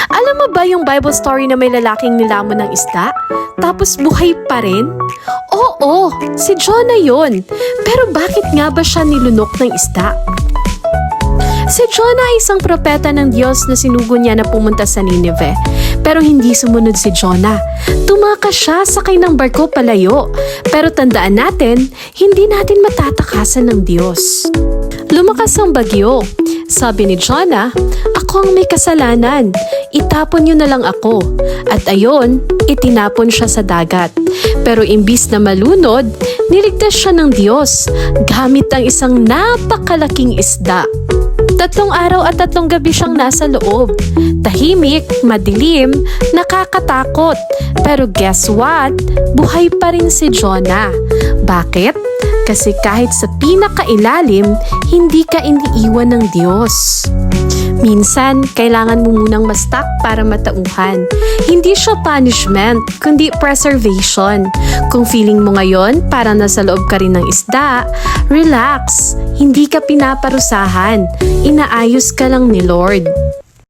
Alam mo ba yung Bible story na may lalaking nilamon ng isda? Tapos buhay pa rin? Oo, si Jonah yun. Pero bakit nga ba siya nilunok ng isda? Si Jonah ay isang propeta ng Diyos na sinugo niya na pumunta sa Nineveh. Pero hindi sumunod si Jonah. Tumakas siya sakay ng barko palayo. Pero tandaan natin, hindi natin matatakasan ng Diyos. Lumakas ang bagyo. Sabi ni Jonah, "Ako ang may kasalanan. Itapon niyo na lang ako." At ayon, itinapon siya sa dagat. Pero imbis na malunod, niligtas siya ng Diyos gamit ang isang napakalaking isda. 3 araw at 3 gabi siyang nasa loob. Tahimik, madilim, nakakatakot. Pero guess what? Buhay pa rin si Jonah. Bakit? Kasi kahit sa pinakailalim, hindi ka iniiwan ng Diyos. Minsan, kailangan mo munang ma-stuck para matauhan. Hindi siya punishment, kundi preservation. Kung feeling mo ngayon, para nasa loob ka rin ng isda, relax. Hindi ka pinaparusahan. Inaayos ka lang ni Lord.